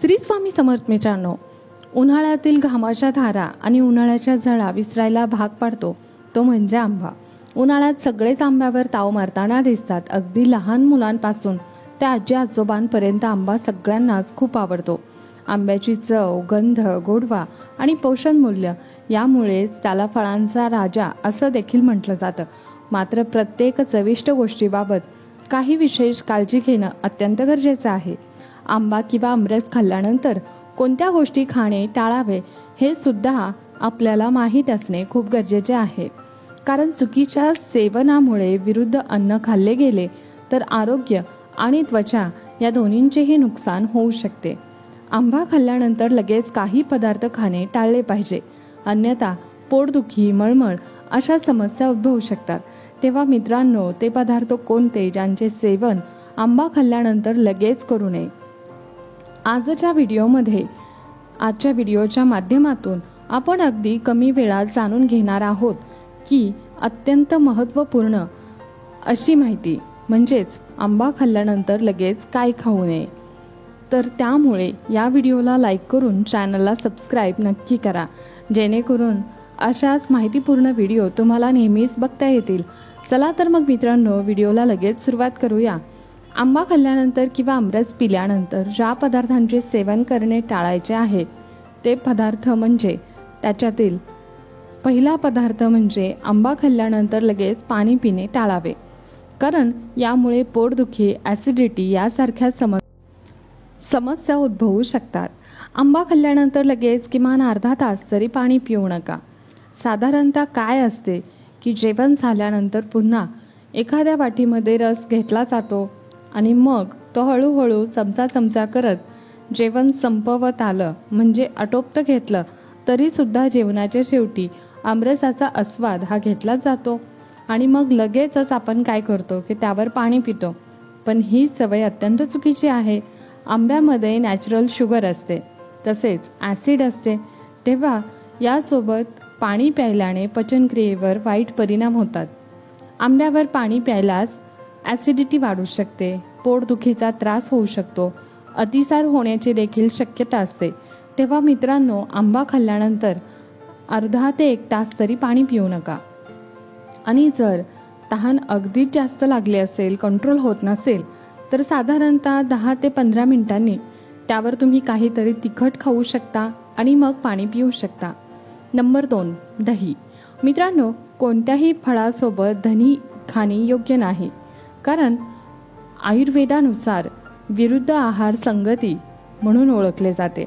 श्री स्वामी समर्थ मित्रांनो, उन्हाळ्यातील घामाच्या धारा आणि उन्हाळ्याच्या झळा विसरायला भाग पाडतो तो म्हणजे आंबा। उन्हाळ्यात सगळेच आंब्यावर ताव मारताना दिसतात। अगदी लहान मुलांपासून त्या आजी आजोबांपर्यंत आंबा सगळ्यांनाच खूप आवडतो। आंब्याची चव, गंध, गोडवा आणि पोषण मूल्य यामुळेच त्याला फळांचा राजा असं देखील म्हटलं जातं। मात्र प्रत्येक चविष्ट गोष्टीबाबत काही विशेष काळजी घेणं अत्यंत गरजेचं आहे। आंबा किंवा आमरस खाल्ल्यानंतर कोणत्या गोष्टी खाणे टाळावे हे सुद्धा आपल्याला माहीत असणे खूप गरजेचे आहे। कारण चुकीच्या सेवनामुळे विरुद्ध अन्न खाल्ले गेले तर आरोग्य आणि त्वचा या दोन्हींचेही नुकसान होऊ शकते। आंबा खाल्ल्यानंतर लगेच काही पदार्थ खाणे टाळले पाहिजे, अन्यथा पोटदुखी, मळमळ अशा समस्या उद्भवू शकतात। तेव्हा मित्रांनो, ते पदार्थ कोणते ज्यांचे सेवन आंबा खाल्ल्यानंतर लगेच करू नये। आजच्या व्हिडिओच्या माध्यमातून आपण अगदी कमी वेळात जाणून घेणार आहोत की अत्यंत महत्त्वपूर्ण अशी माहिती, म्हणजेच आंबा खाल्ल्यानंतर लगेच काय खाऊ नये। तर त्यामुळे या व्हिडिओला लाईक करून चॅनलला सबस्क्राईब नक्की करा, जेणेकरून अशाच माहितीपूर्ण व्हिडिओ तुम्हाला नेहमीच बघता येतील। चला तर मग मित्रांनो, व्हिडिओला लगेच सुरुवात करूया। आंबा खाल्ल्यानंतर किंवा आमरस पिल्यानंतर ज्या पदार्थांचे सेवन करणे टाळायचे आहे ते पदार्थ म्हणजे, त्याच्यातील पहिला पदार्थ म्हणजे आंबा खाल्ल्यानंतर लगेच पाणी पिणे टाळावे। कारण यामुळे पोटदुखी, ॲसिडिटी यासारख्या समस्या उद्भवू शकतात। आंबा खाल्ल्यानंतर लगेच किमान अर्धा तास तरी पाणी पिऊ नका। साधारणतः काय असते की जेवण झाल्यानंतर पुन्हा एखाद्या वाटीमध्ये रस घेतला जातो आणि मग तो हळूहळू चमचा करत जेवण संपवत आलं, म्हणजे आटोपतं घेतलं तरी सुद्धा जेवणाच्या शेवटी आमरसाचा आस्वाद हा घेतला जातो आणि मग लगेचच आपण काय करतो की त्यावर पाणी पितो। पण ही सवय अत्यंत चुकीची आहे। आंब्यामध्ये नॅचरल शुगर असते, तसेच ॲसिड असते, तेव्हा यासोबत पाणी प्यायल्याने पचनक्रियेवर वाईट परिणाम होतात। आंब्यावर पाणी प्यायल्यास ॲसिडिटी वाढू शकते, पोटदुखीचा त्रास होऊ शकतो, अतिसार होण्याची देखील शक्यता असते। तेव्हा मित्रांनो, आंबा खाल्ल्यानंतर अर्धा ते 1 तास तरी पाणी पिऊ नका। आणि जर तहान अगदीच जास्त लागली असेल, कंट्रोल होत नसेल, तर साधारणतः 10 ते 15 मिनिटांनी त्यावर तुम्ही काहीतरी तिखट खाऊ शकता आणि मग पाणी पिऊ शकता। नंबर 2, दही। मित्रांनो, कोणत्याही फळासोबत दही खाणे योग्य नाही, कारण आयुर्वेदानुसार विरुद्ध आहार संगती म्हणून ओळखले जाते।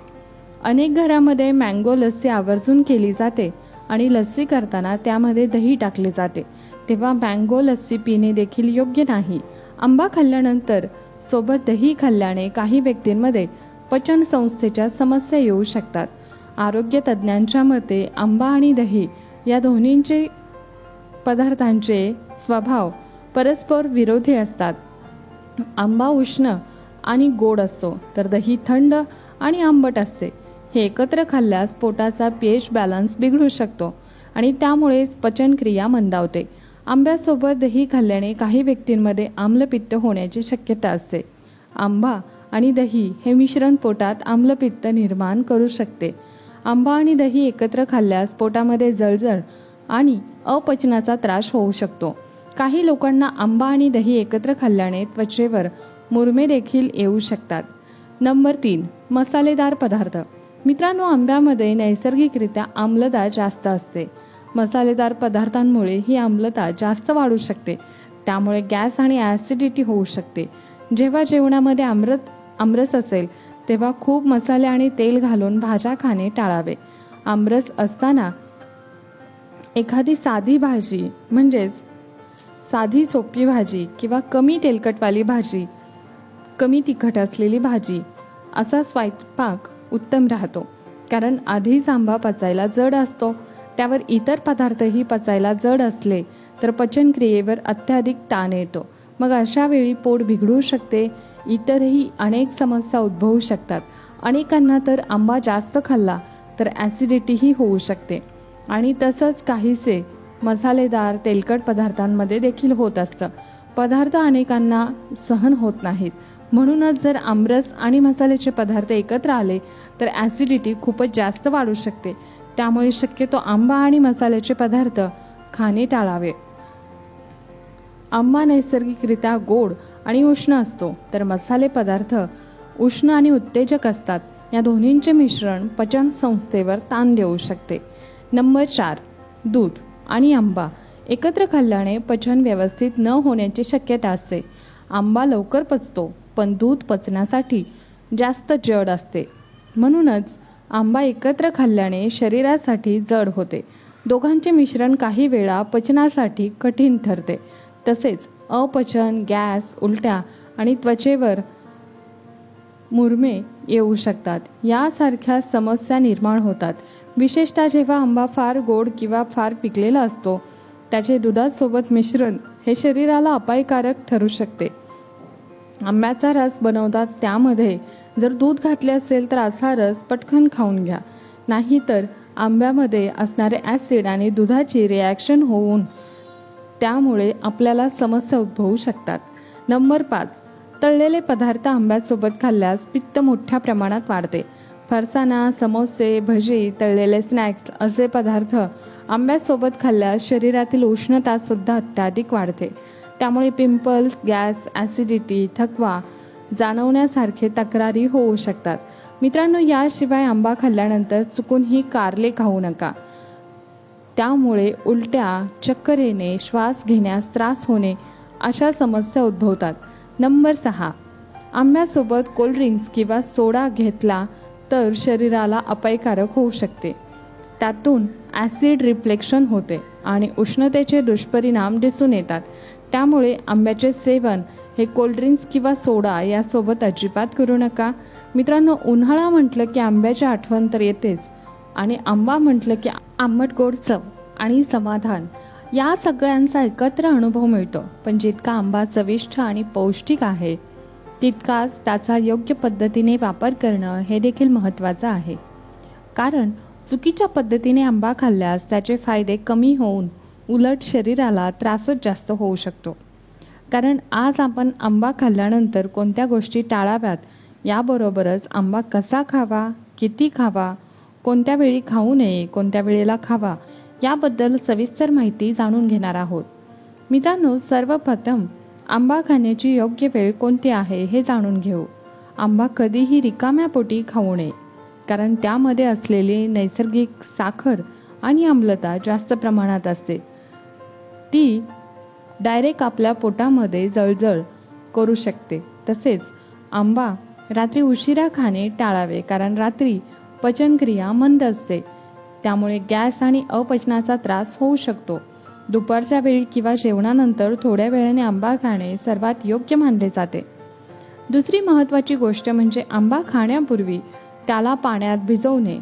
अनेक घरामध्ये मँगो लस्सी आवर्जून केली जाते आणि लस्सी करताना त्यामध्ये दही टाकले जाते, तेव्हा मँगो लस्सी पिणे देखील योग्य नाही। आंबा खाल्ल्यानंतर सोबत दही खाल्ल्याने काही व्यक्तींमध्ये पचन संस्थेच्या समस्या येऊ शकतात। आरोग्य तज्ज्ञांच्या मते आंबा आणि दही या दोन्हींचे पदार्थांचे स्वभाव परस्पर विरोधी असतात। आंबा उष्ण आणि गोड असतो, तर दही थंड आणि आंबट असते। हे एकत्र खाल्ल्यास पोटाचा pH बॅलन्स बिघडू शकतो आणि त्यामुळेच पचनक्रिया मंदावते। आंब्यासोबत दही खाल्ल्याने काही व्यक्तींमध्ये आम्लपित्त होण्याची शक्यता असते। आंबा आणि दही हे मिश्रण पोटात आम्लपित्त निर्माण करू शकते। आंबा आणि दही एकत्र खाल्ल्यास पोटामध्ये जळजळ आणि अपचनाचा त्रास होऊ शकतो। काही लोकांना आंबा आणि दही एकत्र खाल्ल्याने त्वचेवर मुरमे देखील येऊ शकतात। नंबर 3, मसालेदार पदार्थ। मित्रांनो, आंब्यामध्ये नैसर्गिकरित्या आम्लता जास्त असते। मसालेदार पदार्थांमुळे ही आम्लता जास्त वाढू शकते, त्यामुळे गॅस आणि ॲसिडिटी होऊ शकते। जेव्हा जेवणामध्ये आमरस असेल तेव्हा खूप मसाले आणि तेल घालून भाज्या खाणे टाळावे। आमरस असताना एखादी साधी भाजी, म्हणजेच साधी सोपी भाजी किंवा कमी तेलकटवाली भाजी, कमी तिखट असलेली भाजी असा स्वयंपाक उत्तम राहतो। कारण आधीच आंबा पचायला जड असतो, त्यावर इतर पदार्थही पचायला जड असले तर पचनक्रियेवर अत्याधिक ताण येतो। मग अशा वेळी पोट बिघडू शकते, इतरही अनेक समस्या उद्भवू शकतात। अनेकांना तर आंबा जास्त खाल्ला तर ॲसिडिटीही होऊ शकते आणि तसंच काहीसे मसालेदार तेलकट पदार्थांमध्ये देखील होत असतं। पदार्थ अनेकांना सहन होत नाहीत, म्हणूनच जर आमरस आणि मसाल्याचे पदार्थ एकत्र आले तर ॲसिडिटी खूपच जास्त वाढू शकते. त्यामुळे शक्यतो आंबा आणि मसाल्याचे पदार्थ खाणे टाळावे. आंबा नैसर्गिकरित्या गोड आणि उष्ण असतो, तर मसाले पदार्थ उष्ण आणि उत्तेजक असतात. या दोन्हींचे मिश्रण पचन संस्थेवर ताण देऊ शकते. नंबर 4, दूध आणि आंबा एकत्र खाल्ल्याने पचन व्यवस्थित न होण्याची शक्यता असते. आंबा लवकर पचतो, पण दूध पचण्यासाठी जास्त जड असते. म्हणूनच आंबा एकत्र खाल्ल्याने शरीरासाठी जड होते. दोघांचे मिश्रण काही वेळा पचनासाठी कठीण ठरते. तसेच अपचन, गॅस, उलट्या आणि त्वचेवर मुरमे येऊ शकतात. यासारख्या समस्या निर्माण होतात. विशेषतः जेव्हा आंबा फार गोड किंवा फार पिकलेला असतो. त्याचे दुधासोबत मिश्रण हे शरीराला अपायकारक ठरू शकते. आंब्याचा रस बनवतात, त्यामध्ये जर दूध घातले असेल तर असा रस पटकन खाऊन घ्या. नाहीतर आंब्यामध्ये असणारे ॲसिड आणि दुधाची रिॲक्शन होऊन त्यामुळे आपल्याला समस्या उद्भवू शकतात. नंबर 5, तळलेले पदार्थ आंब्यासोबत खाल्ल्यास पित्त मोठ्या प्रमाणात वाढते. फरसाणा, समोसे, भजी, तळलेले स्नॅक्स असे पदार्थ आंब्यासोबत खाल्ल्यास शरीरातील उष्णता सुद्धा अत्याधिक वाढते. त्यामुळे पिंपल्स, गॅस, ॲसिडिटी, थकवा जाणवण्यासारखे तक्रारी होऊ शकतात. मित्रांनो, याशिवाय आंबा खाल्ल्यानंतर चुकूनही कारले खाऊ नका. त्यामुळे उलट्या, चक्कर येणे, श्वास घेण्यास त्रास होणे अशा समस्या उद्भवतात. नंबर 6, आंब्यासोबत कोल्ड्रिंक्स किंवा सोडा घेतला तर शरीराला अपायकारक होऊ शकते. त्यातून ॲसिड रिफ्लेक्शन होते आणि उष्णतेचे दुष्परिणाम दिसून येतात. त्यामुळे आंब्याचे सेवन हे कोल्ड्रिंक्स किंवा सोडा यासोबत अजिबात करू नका. मित्रांनो, उन्हाळा म्हटलं की आंब्याची आठवण तर येतेच आणि आंबा म्हटलं की आंबट गोड चव आणि समाधान या सगळ्यांचा एकत्र अनुभव मिळतो. पण जितका आंबा चविष्ट आणि पौष्टिक आहे तितकाच त्याचा योग्य पद्धतीने वापर करणं हे देखील महत्त्वाचं आहे. कारण चुकीच्या पद्धतीने आंबा खाल्ल्यास त्याचे फायदे कमी होऊन उलट शरीराला त्रासच जास्त होऊ शकतो. कारण आज आपण आंबा खाल्ल्यानंतर कोणत्या गोष्टी टाळाव्यात, याबरोबरच आंबा कसा खावा, किती खावा, कोणत्या वेळी खाऊ नये, कोणत्या वेळेला खावा याबद्दल सविस्तर माहिती जाणून घेणार आहोत. मित्रांनो, सर्वप्रथम आंबा खाण्याची योग्य वेळ कोणती आहे हे जाणून घेऊ. आंबा कधीही रिकाम्या पोटी खाऊ नये, कारण त्यामध्ये असलेली नैसर्गिक साखर आणि आम्लता जास्त प्रमाणात असते. ती डायरेक्ट आपल्या पोटामध्ये जळजळ करू शकते. तसेच आंबा रात्री उशिरा खाणे टाळावे, कारण रात्री पचनक्रिया मंद असते. त्यामुळे गॅस आणि अपचनाचा त्रास होऊ शकतो. दुपारच्या वेळी किंवा जेवणानंतर थोड्या वेळाने आंबा खाणे सर्वात योग्य मानले जाते. दुसरी महत्त्वाची गोष्ट म्हणजे आंबा खाण्यापूर्वी त्याला पाण्यात भिजवणे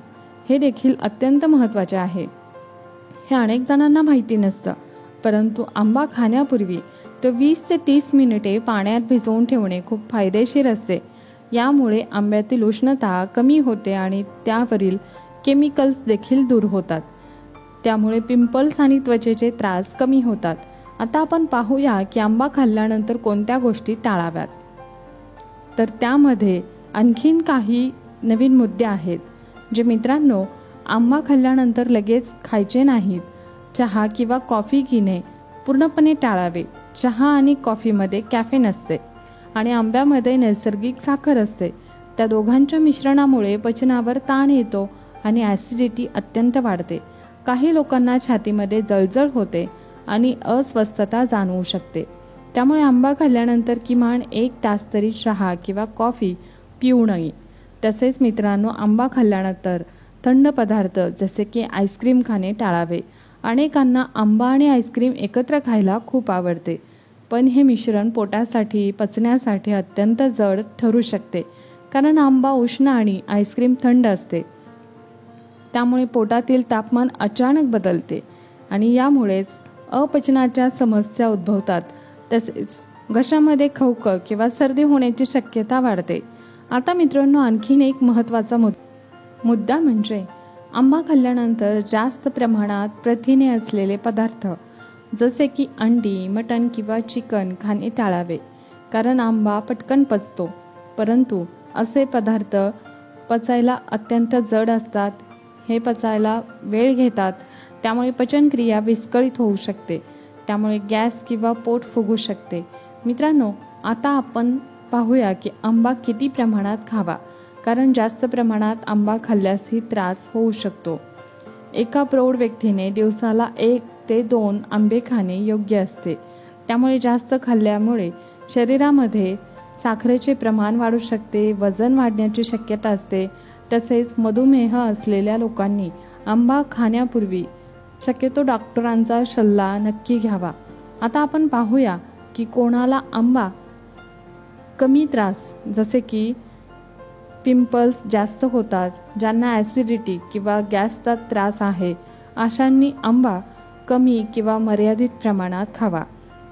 हे देखील अत्यंत महत्त्वाचे आहे. हे अनेक जणांना माहिती नसतं, परंतु आंबा खाण्यापूर्वी तो 20 ते 30 मिनिटे पाण्यात भिजवून ठेवणे खूप फायदेशीर असते. यामुळे आंब्यातील उष्णता कमी होते आणि त्यावरील केमिकल्स देखील दूर होतात. त्यामुळे पिंपल्स आणि त्वचेचे त्रास कमी होतात. आता आपण पाहूया की आंबा खाल्ल्यानंतर कोणत्या गोष्टी टाळाव्यात. तर त्यामध्ये आणखीन काही नवीन मुद्दे आहेत जे मित्रांनो आंबा खाल्ल्यानंतर लगेच खायचे नाहीत. चहा किंवा कॉफी घेणे पूर्णपणे टाळावे. चहा आणि कॉफीमध्ये कॅफेन असते आणि आंब्यामध्ये नैसर्गिक साखर असते. त्या दोघांच्या मिश्रणामुळे पचनावर ताण येतो आणि ॲसिडिटी अत्यंत वाढते. काही लोकांना छातीमध्ये जळजळ होते आणि अस्वस्थता जाणवू शकते. त्यामुळे आंबा खाल्ल्यानंतर किमान 1 तास तरी चहा किंवा कॉफी पिऊ नये. तसेच मित्रांनो, आंबा खाल्ल्यानंतर थंड पदार्थ जसे की आईस्क्रीम खाणे टाळावे. अनेकांना आंबा आणि आईस्क्रीम एकत्र खायला खूप आवडते, पण हे मिश्रण पोटासाठी पचण्यासाठी अत्यंत जड ठरू शकते. कारण आंबा उष्ण आणि आईस्क्रीम थंड असते. त्यामुळे पोटातील तापमान अचानक बदलते आणि यामुळेच अपचनाच्या समस्या उद्भवतात. तसेच घशामध्ये खवखव किंवा सर्दी होण्याची शक्यता वाढते. आता मित्रांनो, आणखीन एक महत्त्वाचा मुद्दा म्हणजे आंबा खाल्ल्यानंतर जास्त प्रमाणात प्रथिने असलेले पदार्थ जसे की अंडी, मटण किंवा चिकन खाणे टाळावे. कारण आंबा पटकन पचतो, परंतु असे पदार्थ पचायला अत्यंत जड असतात. हे पचायला वेळ घेतात, त्यामुळे पचनक्रिया विस्कळीत होऊ शकते. त्यामुळे गॅस किंवा पोट फुगू शकते. मित्रांनो, आता आपण पाहूया की आंबा किती प्रमाणात खावा, कारण जास्त प्रमाणात आंबा खाल्ल्यासही त्रास होऊ शकतो. एका प्रौढ व्यक्तीने दिवसाला 1 ते 2 आंबे खाणे योग्य असते. त्यामुळे जास्त खाल्ल्यामुळे शरीरामध्ये साखरेचे प्रमाण वाढू शकते, वजन वाढण्याची शक्यता असते. तसेच मधुमेह असलेल्या लोकांनी आंबा खाण्यापूर्वी शक्यतो डॉक्टरांचा सल्ला नक्की घ्यावा. आता आपण पाहूया की कोणाला आंबा कमी त्रास, जसे की पिंपल्स जास्त होतात, ज्यांना ॲसिडिटी किंवा गॅसचा त्रास आहे, अशांनी आंबा कमी किंवा मर्यादित प्रमाणात खावा.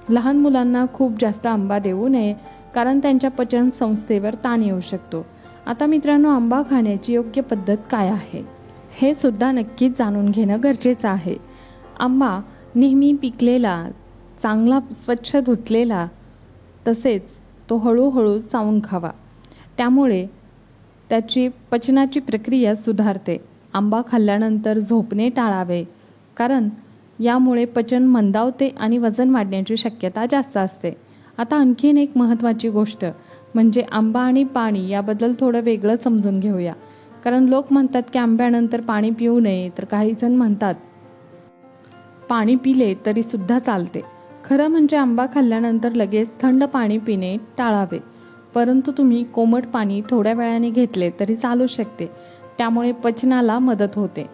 लहान मुलांना खूप जास्त आंबा देऊ नये, कारण त्यांच्या पचन संस्थेवर ताण येऊ शकतो. आता मित्रांनो, आंबा खाण्याची योग्य पद्धत काय आहे हे सुद्धा नक्कीच जाणून घेणं गरजेचं आहे. आंबा नेहमी पिकलेला, चांगला स्वच्छ धुतलेला, तसेच तो हळूहळू चावून खावा. त्यामुळे त्याची पचनाची प्रक्रिया सुधारते. आंबा खाल्ल्यानंतर झोपणे टाळावे, कारण यामुळे पचन मंदावते आणि वजन वाढण्याची शक्यता जास्त असते. आता आणखीन एक महत्त्वाची गोष्ट म्हणजे आंबा आणि पाणी याबद्दल थोडं वेगळं समजून घेऊया. कारण लोक म्हणतात की आंब्यानंतर पाणी पिऊ नये, तर काही जण म्हणतात पाणी पिले तरी सुद्धा चालते. खरं म्हणजे आंबा खाल्ल्यानंतर लगेच थंड पाणी पिणे टाळावे, परंतु तुम्ही कोमट पाणी थोड्या वेळाने घेतले तरी चालू शकते. त्यामुळे पचनाला मदत होते.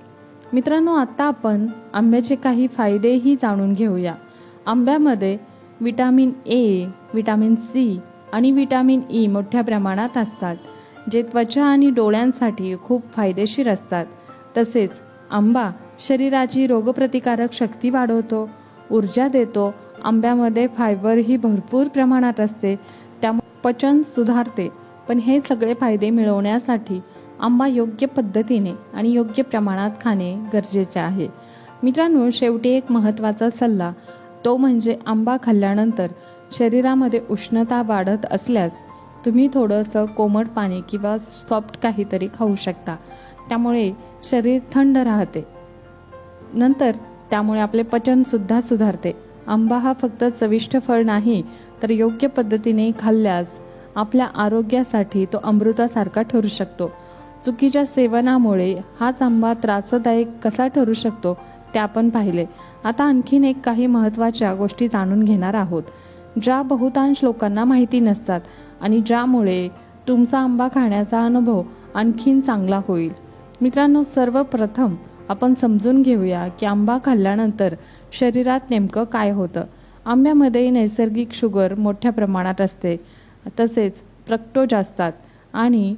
मित्रांनो, आता आपण आंब्याचे काही फायदेही जाणून घेऊया. आंब्यामध्ये विटॅमिन ए, विटॅमिन सी आणि विटॅमिन ई मोठ्या प्रमाणात असतात, जे त्वचा आणि डोळ्यांसाठी खूप फायदेशीर असतात. तसेच आंबा शरीराची रोगप्रतिकारक शक्ती वाढवतो, ऊर्जा देतो. आंब्यामध्ये फायबरही भरपूर प्रमाणात असते, त्यामुळे पचन सुधारते. पण हे सगळे फायदे मिळवण्यासाठी आंबा योग्य पद्धतीने आणि योग्य प्रमाणात खाणे गरजेचे आहे. मित्रांनो, शेवटी एक महत्त्वाचा सल्ला, तो म्हणजे आंबा खाल्ल्यानंतर शरीरामध्ये उष्णता वाढत असल्यास तुम्ही थोडंसं कोमट पाणी किंवा सॉफ्ट काहीतरी खाऊ शकता. त्यामुळे शरीर थंड राहते. नंतर त्यामुळे आपले पचनसुद्धा सुधारते. आंबा हा फक्त चविष्ट फळ नाही, तर योग्य पद्धतीने खाल्ल्यास आपल्या आरोग्यासाठी तो अमृतासारखा ठरू शकतो. चुकीच्या सेवनामुळे हाच आंबा त्रासदायक कसा ठरू शकतो ते आपण पाहिले. आता आणखीन एक काही महत्त्वाच्या गोष्टी जाणून घेणार आहोत, ज्या बहुतांश लोकांना माहिती नसतात आणि ज्यामुळे तुमचा आंबा खाण्याचा अनुभव आणखीन चांगला होईल. मित्रांनो, सर्वप्रथम आपण समजून घेऊया की आंबा खाल्ल्यानंतर शरीरात नेमकं काय होतं. आंब्यामध्ये नैसर्गिक शुगर मोठ्या प्रमाणात असते, तसेच फ्रक्टोज असतात आणि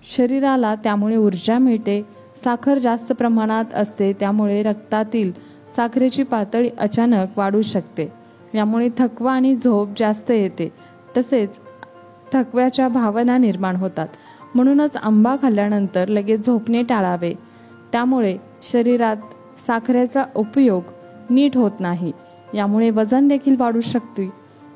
शरीराला त्यामुळे ऊर्जा मिळते. साखर जास्त प्रमाणात असते, त्यामुळे रक्तातील साखरेची पातळी अचानक वाढू शकते. यामुळे थकवा आणि झोप जास्त येते, तसेच थकव्याच्या भावना निर्माण होतात. म्हणूनच आंबा खाल्ल्यानंतर लगेच झोपणे टाळावे. त्यामुळे शरीरात साखरेचा उपयोग नीट होत नाही. यामुळे वजन देखील वाढू शकते,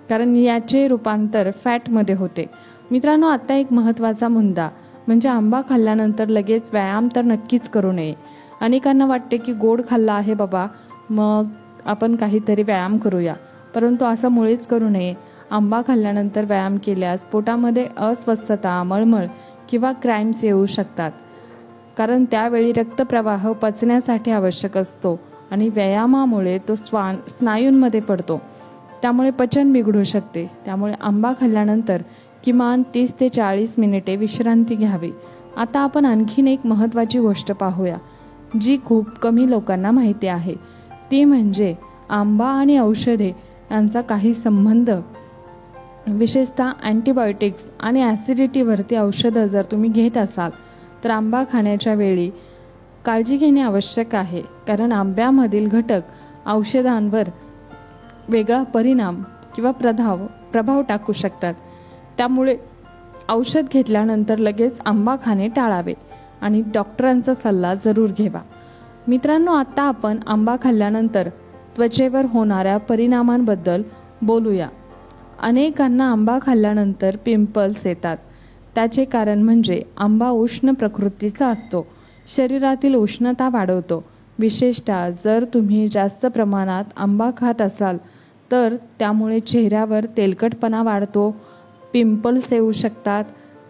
कारण याचे रूपांतर फॅटमध्ये होते. मित्रांनो, आता एक महत्त्वाचा मुद्दा म्हणजे आंबा खाल्ल्यानंतर लगेच व्यायाम तर नक्कीच करू नये. अनेकांना वाटते की गोड खाल्ला आहे बाबा, मग आपण काहीतरी व्यायाम करूया, परंतु असं मुळीच करू नये. आंबा खाल्ल्यानंतर व्यायाम केल्यास पोटामध्ये अस्वस्थता, मळमळ किंवा क्रॅम्प्स येऊ शकतात, कारण त्यावेळी रक्तप्रवाह पचण्यासाठी आवश्यक असतो आणि व्यायामामुळे तो स्नायूंमध्ये पडतो. त्यामुळे पचन बिघडू शकते. त्यामुळे आंबा खाल्ल्यानंतर किमान 30 ते 40 मिनिटे विश्रांती घ्यावी. आता आपण आणखीन एक महत्त्वाची गोष्ट पाहूया, जी खूप कमी लोकांना माहिती आहे. ती म्हणजे आंबा आणि औषधे यांचा काही संबंध. विशेषतः अँटीबायोटिक्स आणि ॲसिडिटीवरती औषधं जर तुम्ही घेत असाल तर आंबा खाण्याच्या वेळी काळजी घेणे आवश्यक आहे, कारण आंब्यामधील घटक औषधांवर वेगळा परिणाम किंवा प्रभाव टाकू शकतात. त्यामुळे औषध घेतल्यानंतर लगेच आंबा खाणे टाळावे आणि डॉक्टरांचा सल्ला जरूर घ्यावा. मित्रांनो, आता आपण आंबा खाल्ल्यानंतर त्वचेवर होणाऱ्या परिणामांबद्दल बोलूया. अनेकांना आंबा खाल्ल्यानंतर पिंपल्स येतात. त्याचे कारण म्हणजे आंबा उष्ण प्रकृतीचा असतो. शरीरातील उष्णता वाढवतो. विशेषतः जर तुम्ही जास्त प्रमाणात आंबा खात असाल तर त्यामुळे चेहऱ्यावर तेलकटपणा वाढतो, पिंपल्स येऊ शकतात.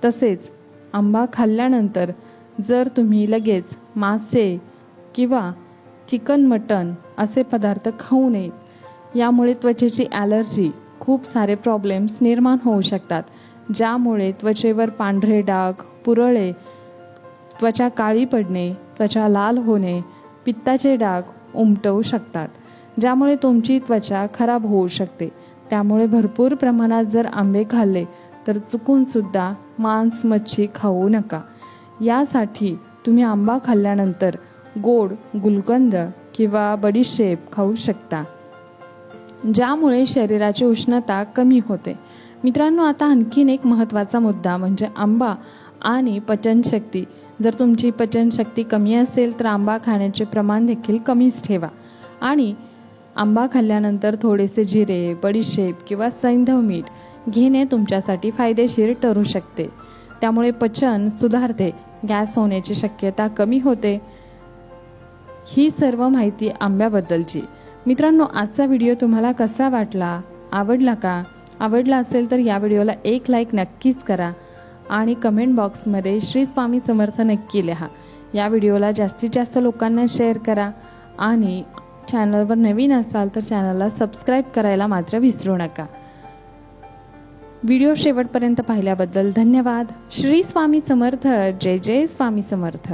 तसेच आंबा खाल्ल्यानंतर जर तुम्ही लगेच मासे किंवा चिकन मटण असे पदार्थ खाऊ नये. यामुळे त्वचेची ॲलर्जी, खूप सारे प्रॉब्लेम्स निर्माण होऊ शकतात, ज्यामुळे त्वचेवर पांढरे डाग, पुरळे, त्वचा काळी पडणे, त्वचा लाल होणे, पित्ताचे डाग उमटवू शकतात, ज्यामुळे तुमची त्वचा खराब होऊ शकते. त्यामुळे भरपूर प्रमाणात जर आंबे खाल्ले तर चुकूनसुद्धा मांस मच्छी खाऊ नका. यासाठी तुम्ही आंबा खाल्ल्यानंतर गोड गुलकंद किंवा बडीशेप खाऊ शकता, ज्यामुळे शरीराची उष्णता कमी होते. मित्रांनो, आता आणखीन एक महत्त्वाचा मुद्दा म्हणजे आंबा आणि पचनशक्ती. जर तुमची पचनशक्ती कमी असेल तर आंबा खाण्याचे प्रमाण देखील कमीच ठेवा. आणि आंबा खाल्ल्यानंतर थोडेसे जिरे, बडीशेप किंवा सैंधव मीठ घेणे तुमच्यासाठी फायदेशीर ठरू शकते. त्यामुळे पचन सुधारते, गॅस होण्याची शक्यता कमी होते. ही सर्व माहिती आंब्याबद्दलची. मित्रांनो, आजचा व्हिडिओ तुम्हाला कसा वाटला? आवडला का? आवडला असेल तर या व्हिडिओला एक लाईक नक्कीच करा आणि कमेंट बॉक्समध्ये श्री स्वामी समर्थ नक्की लिहा. या व्हिडिओला जास्तीत जास्त लोकांना शेअर करा आणि चॅनलवर नवीन असाल तर चॅनलला सबस्क्राईब करायला मात्र विसरू नका. व्हिडिओ शेवटपर्यंत पाहिल्याबद्दल धन्यवाद. श्री स्वामी समर्थ. जय जय स्वामी समर्थ.